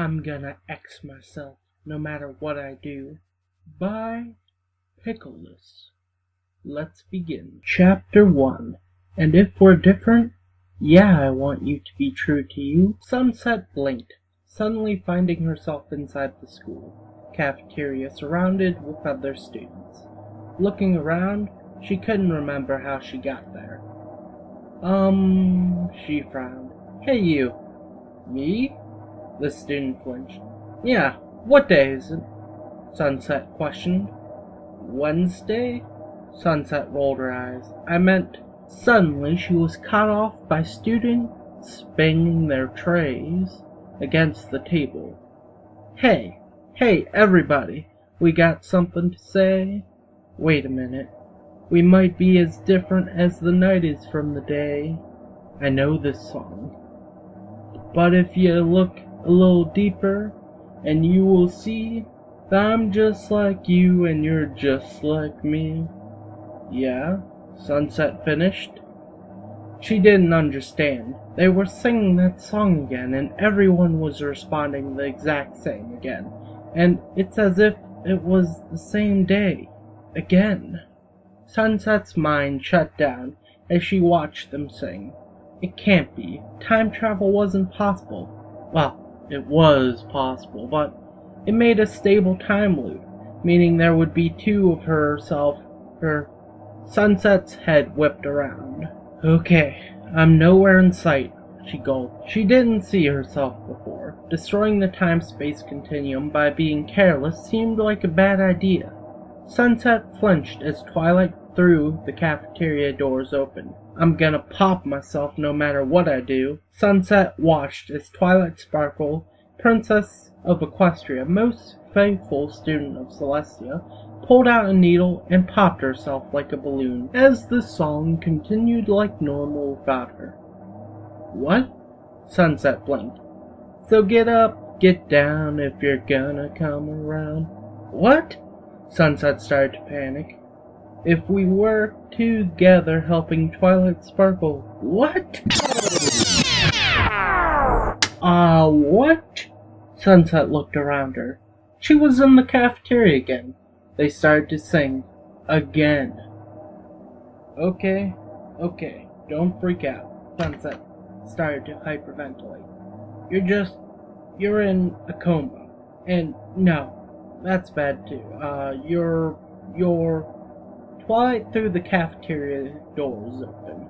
I'm gonna X myself, no matter what I do. By Pickleless. Let's begin. Chapter 1. And if we're different, yeah, I want you to be true to you. Sunset blinked, suddenly finding herself inside the school cafeteria surrounded with other students. Looking around, she couldn't remember how she got there. She frowned. Hey you. Me? The student flinched. Yeah, what day is it? Sunset questioned. Wednesday? Sunset rolled her eyes. I meant... Suddenly she was cut off by students banging their trays against the table. Hey, everybody, we got something to say? Wait a minute. We might be as different as the night is from the day. I know this song. But if you look a little deeper, and you will see that I'm just like you and you're just like me. Yeah? Sunset finished. She didn't understand. They were singing that song again, and everyone was responding the exact same again. And it's as if it was the same day. Again. Sunset's mind shut down as she watched them sing. It can't be. Time travel wasn't possible. Well, it was possible, but it made a stable time loop, meaning there would be two of herself. Sunset's head whipped around. Okay, I'm nowhere in sight, she gulped. She didn't see herself before. Destroying the time-space continuum by being careless seemed like a bad idea. Sunset flinched as twilight threw the cafeteria doors open. I'm gonna pop myself no matter what I do. Sunset watched as Twilight Sparkle, Princess of Equestria, most faithful student of Celestia, pulled out a needle and popped herself like a balloon as the song continued like normal without her. What? Sunset blinked. So get up, get down if you're gonna come around. What? Sunset started to panic. If we were together helping Twilight Sparkle. What? What? Sunset looked around her. She was in the cafeteria again. They started to sing. Again. Okay, don't freak out. Sunset started to hyperventilate. You're in a coma. And no, that's bad too. You're... Twilight threw the cafeteria doors open.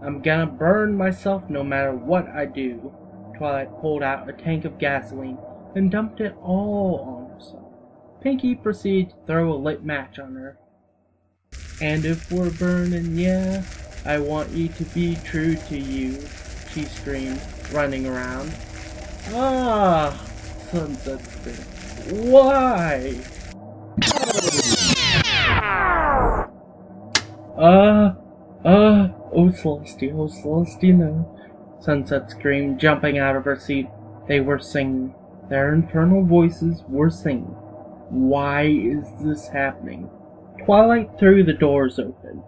I'm gonna burn myself no matter what I do. Twilight pulled out a tank of gasoline and dumped it all on herself. Pinky proceeded to throw a lit match on her. And if we're burning, yeah, I want you to be true to you, she screamed, running around. Sunset screamed. Why? Oh Celestia, no. Sunset screamed, jumping out of her seat. They were singing. Their infernal voices were singing. Why is this happening? Twilight threw the doors open.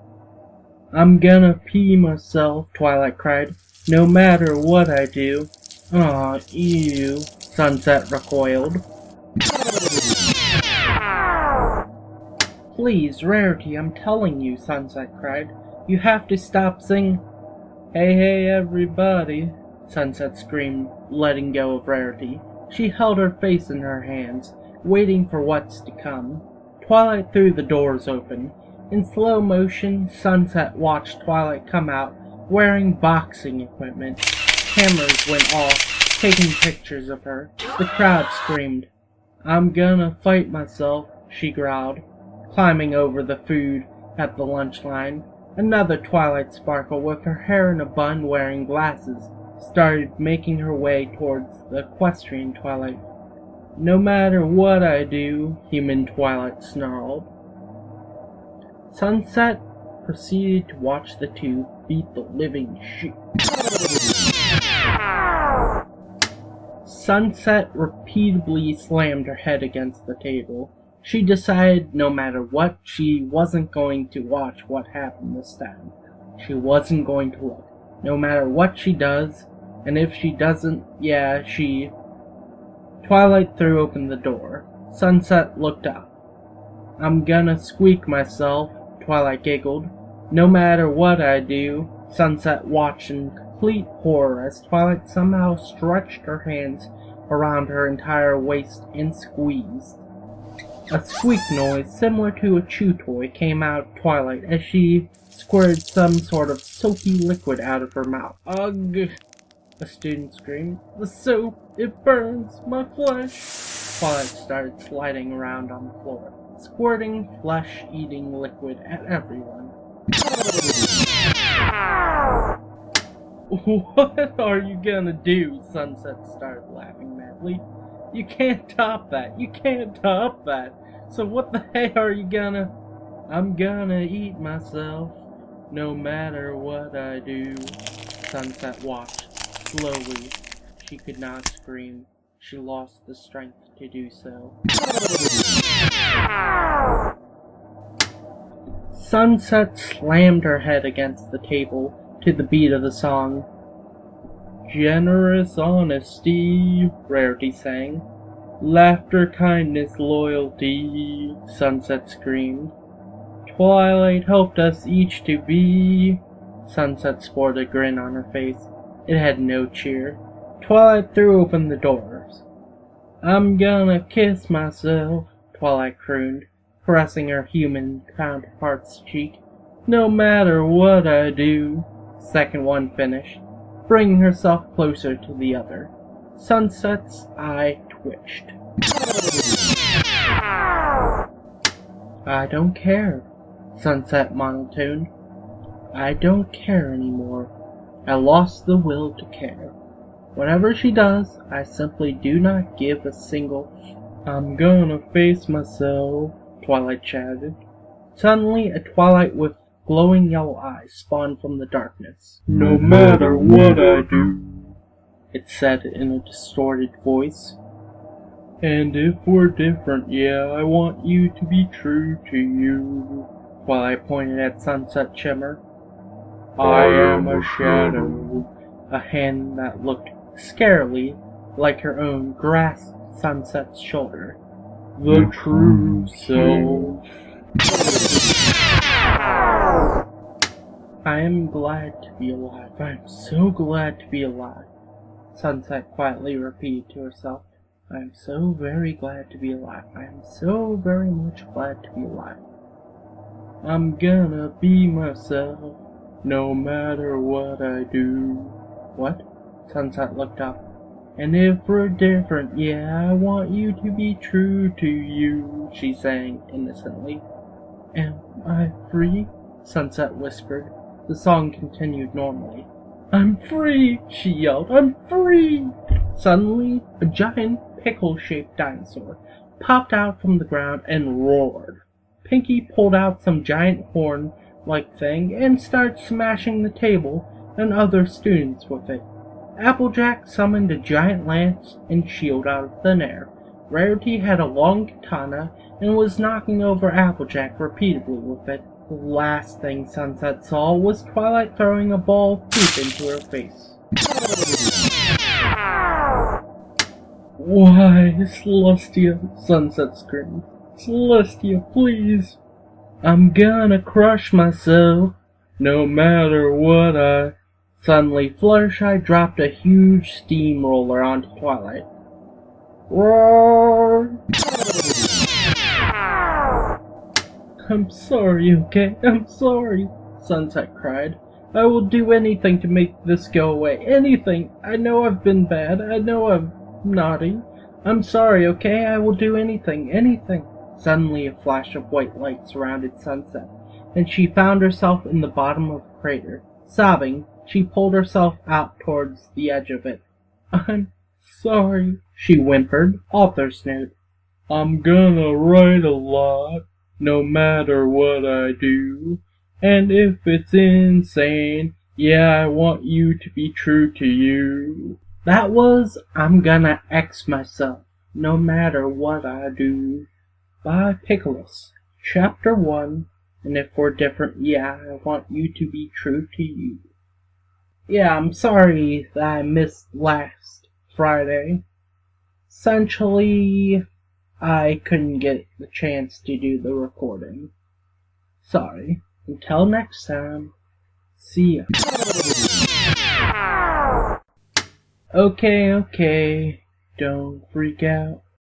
I'm gonna pee myself, Twilight cried, no matter what I do. Aw, ew, Sunset recoiled. Please, Rarity, I'm telling you, Sunset cried. You have to stop singing. Hey, everybody, Sunset screamed, letting go of Rarity. She held her face in her hands, waiting for what's to come. Twilight threw the doors open. In slow motion, Sunset watched Twilight come out, wearing boxing equipment. Cameras went off, taking pictures of her. The crowd screamed. I'm gonna fight myself, she growled, climbing over the food at the lunch line. Another Twilight Sparkle, with her hair in a bun wearing glasses, started making her way towards the equestrian Twilight. No matter what I do, Human Twilight snarled. Sunset proceeded to watch the two beat the living shit. Sunset repeatedly slammed her head against the table. She decided no matter what, she wasn't going to watch what happened this time. She wasn't going to look. No matter what she does, and if she doesn't, yeah, she... Twilight threw open the door. Sunset looked up. I'm gonna squeak myself, Twilight giggled. No matter what I do. Sunset watched in complete horror as Twilight somehow stretched her hands around her entire waist and squeezed. A squeak noise similar to a chew toy came out of Twilight as she squirted some sort of soapy liquid out of her mouth. Ugh! A student screamed. The soap! It burns my flesh! Twilight started sliding around on the floor, squirting flesh-eating liquid at everyone. What are you gonna do? Sunset started laughing madly. You can't top that. You can't top that. So what the heck are you gonna... I'm gonna eat myself, no matter what I do. Sunset watched. Slowly. She could not scream. She lost the strength to do so. Sunset slammed her head against the table to the beat of the song. Generous honesty, Rarity sang. Laughter, kindness, loyalty, Sunset screamed. Twilight helped us each to be. Sunset sported a grin on her face. It had no cheer. Twilight threw open the doors. I'm gonna kiss myself, Twilight crooned, caressing her human counterpart's cheek. No matter what I do. Second one finished, bringing herself closer to the other. Sunset's eye twitched. I don't care, Sunset monotoned. I don't care anymore. I lost the will to care. Whatever she does, I simply do not give a single I'm gonna face myself, Twilight chatted. Suddenly, a Twilight with glowing yellow eyes spawned from the darkness. No matter what I do, it said in a distorted voice. And if we're different, yeah, I want you to be true to you. Twilight pointed at Sunset Shimmer. I am a shadow. A hand that looked scarily like her own grasped Sunset's shoulder. The true self. I am glad to be alive. I am so glad to be alive. Sunset quietly repeated to herself. I am so very glad to be alive. I am so very much glad to be alive. I'm gonna be myself, no matter what I do. What? Sunset looked up. And if we're different, yeah, I want you to be true to you, she sang innocently. Am I free? Sunset whispered. The song continued normally. I'm free, she yelled. I'm free! Suddenly, a giant pickle-shaped dinosaur popped out from the ground and roared. Pinky pulled out some giant horn-like thing and started smashing the table and other students with it. Applejack summoned a giant lance and shield out of thin air. Rarity had a long katana and was knocking over Applejack repeatedly with it. The last thing Sunset saw was Twilight throwing a ball of poop into her face. Why, Celestia, Sunset screamed. Celestia, please. I'm gonna crush myself, no matter what I... Suddenly, Fluttershy dropped a huge steamroller onto Twilight. Roar! I'm sorry, okay? I'm sorry, Sunset cried. I will do anything to make this go away. Anything! I know I've been bad. I know I'm naughty. I'm sorry, okay? I will do anything. Anything. Suddenly, a flash of white light surrounded Sunset, and she found herself in the bottom of a crater. Sobbing, she pulled herself out towards the edge of it. I'm sorry, she whimpered. Author's note. I'm gonna write a lot, no matter what I do. And if it's insane, yeah, I want you to be true to you. That was I'm Gonna X Myself, No Matter What I Do, by Pickleless. Chapter 1, and if we're different, yeah, I want you to be true to you. Yeah, I'm sorry that I missed last Friday. Essentially, I couldn't get the chance to do the recording. Sorry. Until next time, see ya. Okay, don't freak out.